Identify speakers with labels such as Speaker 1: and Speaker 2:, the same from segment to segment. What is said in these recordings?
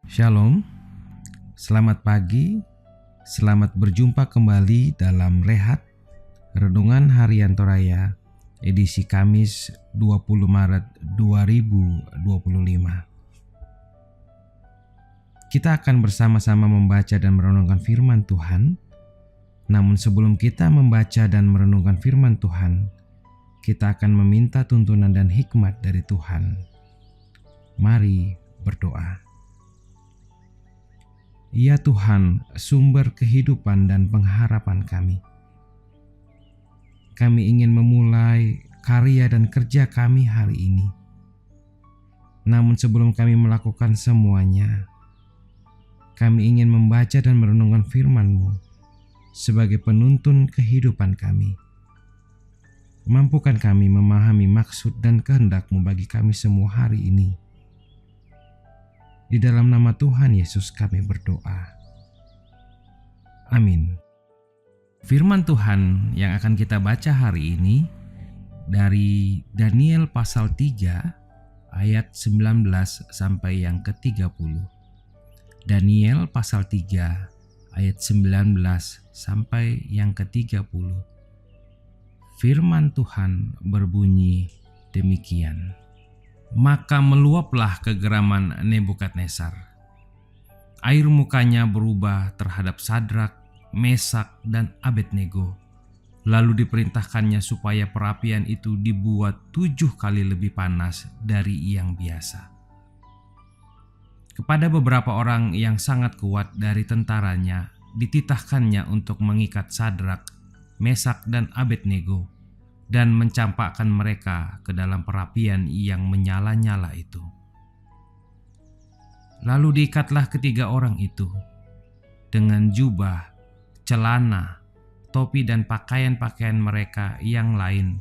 Speaker 1: Shalom, selamat pagi, selamat berjumpa kembali dalam Rehat Renungan Harian Toraya edisi Kamis 20 Maret 2025. Kita akan bersama-sama membaca dan merenungkan firman Tuhan. Namun sebelum kita membaca dan merenungkan firman Tuhan, kita akan meminta tuntunan dan hikmat dari Tuhan. Mari berdoa. Ya Tuhan, sumber kehidupan dan pengharapan kami. Kami ingin memulai karya dan kerja kami hari ini. Namun sebelum kami melakukan semuanya, kami ingin membaca dan merenungkan firman-Mu sebagai penuntun kehidupan kami. Mampukan kami memahami maksud dan kehendak-Mu bagi kami semua hari ini. Di dalam nama Tuhan Yesus kami berdoa. Amin. Firman Tuhan yang akan kita baca hari ini dari Daniel pasal 3 ayat 19 sampai yang ke-30. Daniel pasal 3 ayat 19 sampai yang ke-30. Firman Tuhan berbunyi demikian. Maka meluaplah kegeraman Nebukadnezar. Air mukanya berubah terhadap Sadrak, Mesak, dan Abednego. Lalu diperintahkannya supaya perapian itu dibuat 7 kali lebih panas dari yang biasa. Kepada beberapa orang yang sangat kuat dari tentaranya, dititahkannya untuk mengikat Sadrak, Mesak, dan Abednego dan mencampakkan mereka ke dalam perapian yang menyala-nyala itu. Lalu diikatlah ketiga orang itu dengan jubah, celana, topi dan pakaian-pakaian mereka yang lain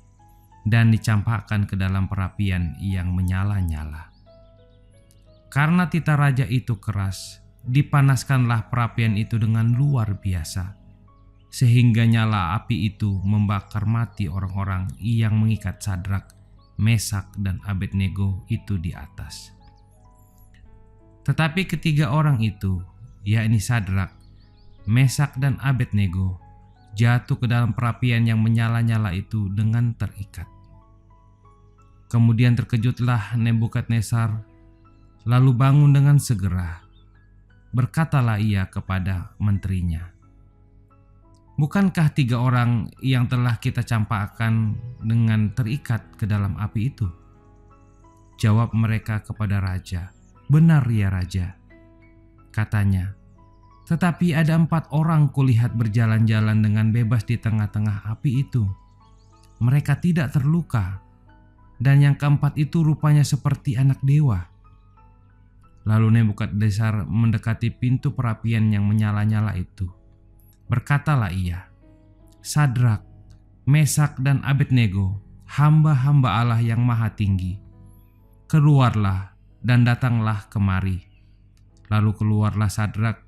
Speaker 1: dan dicampakkan ke dalam perapian yang menyala-nyala. Karena titah raja itu keras, dipanaskanlah perapian itu dengan luar biasa, sehingga nyala api itu membakar mati orang-orang yang mengikat Sadrak, Mesak, dan Abednego itu di atas. Tetapi ketiga orang itu, yakni Sadrak, Mesak, dan Abednego, jatuh ke dalam perapian yang menyala-nyala itu dengan terikat. Kemudian terkejutlah Nebukadnezar, lalu bangun dengan segera. Berkatalah ia kepada menterinya, "Bukankah 3 orang yang telah kita campakkan dengan terikat ke dalam api itu?" Jawab mereka kepada raja, "Benar ya raja." Katanya, "Tetapi ada 4 orang kulihat berjalan-jalan dengan bebas di tengah-tengah api itu. Mereka tidak terluka, dan yang keempat itu rupanya seperti anak dewa." Lalu Nebukadnezar mendekati pintu perapian yang menyala-nyala itu. Berkatalah ia, "Sadrak, Mesak, dan Abednego, hamba-hamba Allah yang maha tinggi, keluarlah dan datanglah kemari." Lalu keluarlah Sadrak,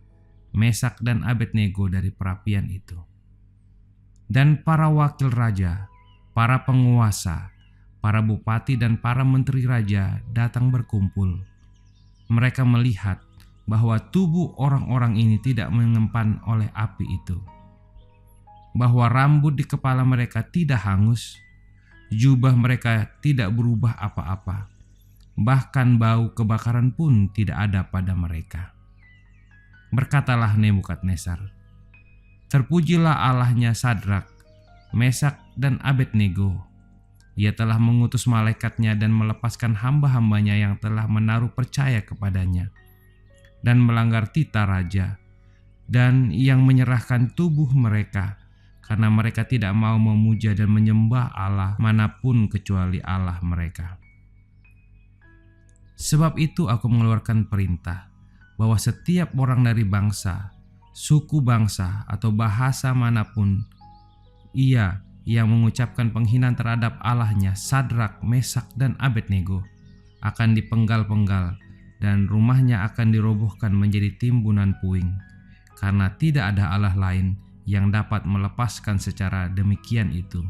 Speaker 1: Mesak, dan Abednego dari perapian itu. Dan para wakil raja, para penguasa, para bupati, dan para menteri raja datang berkumpul. Mereka melihat bahwa tubuh orang-orang ini tidak mengempan oleh api itu, bahwa rambut di kepala mereka tidak hangus, jubah mereka tidak berubah apa-apa, bahkan bau kebakaran pun tidak ada pada mereka. Berkatalah Nebukadnezar, "Terpujilah Allahnya Sadrak, Mesak, dan Abednego. Ia telah mengutus malaikatnya dan melepaskan hamba-hambanya yang telah menaruh percaya kepadanya dan melanggar titah raja, dan yang menyerahkan tubuh mereka karena mereka tidak mau memuja dan menyembah Allah manapun kecuali Allah mereka. Sebab itu aku mengeluarkan perintah bahwa setiap orang dari bangsa, suku bangsa, atau bahasa manapun ia yang mengucapkan penghinaan terhadap Allahnya Sadrak, Mesak, dan Abednego akan dipenggal-penggal dan rumahnya akan dirobohkan menjadi timbunan puing, karena tidak ada Allah lain yang dapat melepaskan secara demikian itu."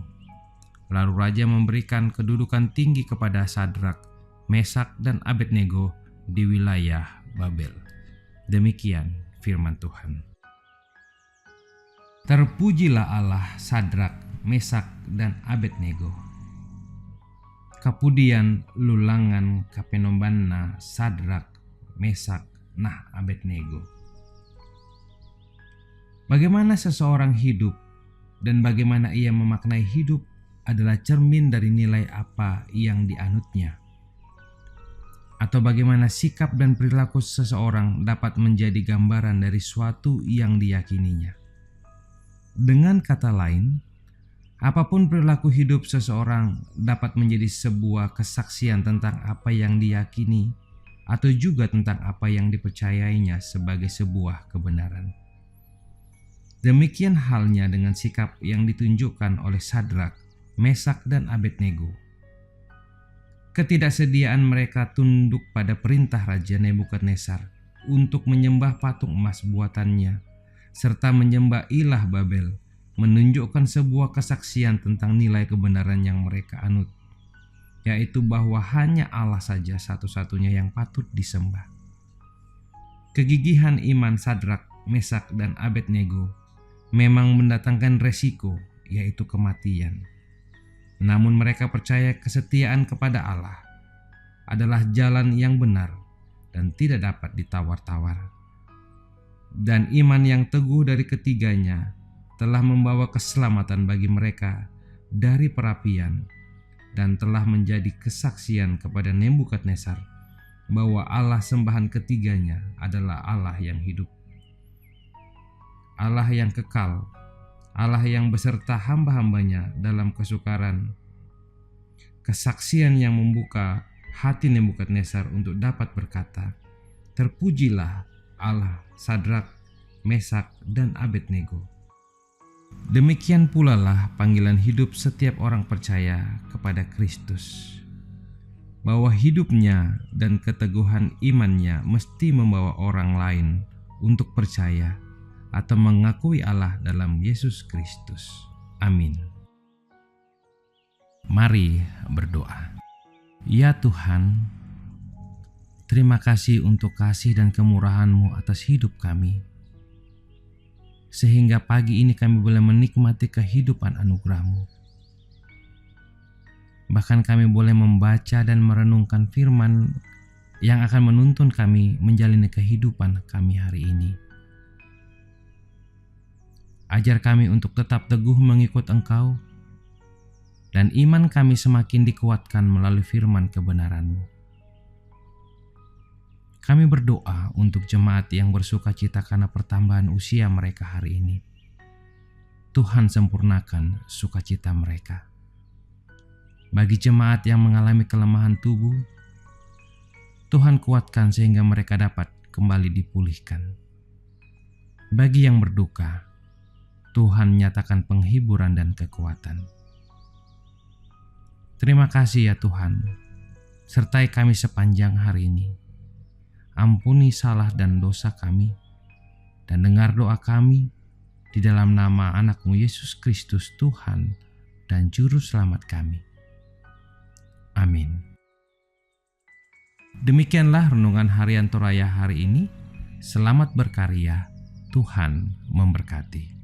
Speaker 1: Lalu raja memberikan kedudukan tinggi kepada Sadrak, Mesak, dan Abednego di wilayah Babel. Demikian firman Tuhan. Terpujilah Allah Sadrak, Mesak, dan Abednego. Kemudian lulangan kapenombanna Sadrak, Mesak, nah Abednego. Bagaimana seseorang hidup dan bagaimana ia memaknai hidup adalah cermin dari nilai apa yang dianutnya, atau bagaimana sikap dan perilaku seseorang dapat menjadi gambaran dari suatu yang diyakininya. Dengan kata lain, apapun perilaku hidup seseorang dapat menjadi sebuah kesaksian tentang apa yang diyakini atau juga tentang apa yang dipercayainya sebagai sebuah kebenaran. Demikian halnya dengan sikap yang ditunjukkan oleh Sadrak, Mesak, dan Abednego. Ketidaksediaan mereka tunduk pada perintah Raja Nebukadnezar untuk menyembah patung emas buatannya serta menyembah ilah Babel menunjukkan sebuah kesaksian tentang nilai kebenaran yang mereka anut, yaitu bahwa hanya Allah saja satu-satunya yang patut disembah. Kegigihan iman Sadrak, Mesak, dan Abednego memang mendatangkan resiko, yaitu kematian. Namun mereka percaya kesetiaan kepada Allah adalah jalan yang benar dan tidak dapat ditawar-tawar. Dan iman yang teguh dari ketiganya telah membawa keselamatan bagi mereka dari perapian dan telah menjadi kesaksian kepada Nebukadnezar bahwa Allah sembahan ketiganya adalah Allah yang hidup, Allah yang kekal, Allah yang beserta hamba-hambanya dalam kesukaran. Kesaksian yang membuka hati Nebukadnezar untuk dapat berkata, "Terpujilah Allah Sadrak, Mesak, dan Abednego." Demikian pula lah panggilan hidup setiap orang percaya kepada Kristus, bahwa hidupnya dan keteguhan imannya mesti membawa orang lain untuk percaya atau mengakui Allah dalam Yesus Kristus. Amin. Mari berdoa. Ya Tuhan, terima kasih untuk kasih dan kemurahan-Mu atas hidup kami, sehingga pagi ini kami boleh menikmati kehidupan anugerah-Mu. Bahkan kami boleh membaca dan merenungkan firman yang akan menuntun kami menjalani kehidupan kami hari ini. Ajar kami untuk tetap teguh mengikut Engkau, dan iman kami semakin dikuatkan melalui firman kebenaran-Mu. Kami berdoa untuk jemaat yang bersuka cita karena pertambahan usia mereka hari ini. Tuhan sempurnakan sukacita mereka. Bagi jemaat yang mengalami kelemahan tubuh, Tuhan kuatkan sehingga mereka dapat kembali dipulihkan. Bagi yang berduka, Tuhan nyatakan penghiburan dan kekuatan. Terima kasih ya Tuhan, sertai kami sepanjang hari ini. Ampuni salah dan dosa kami, dan dengar doa kami di dalam nama anak-Mu Yesus Kristus Tuhan dan Juru Selamat kami. Amin. Demikianlah renungan harian Toraya hari ini. Selamat berkarya, Tuhan memberkati.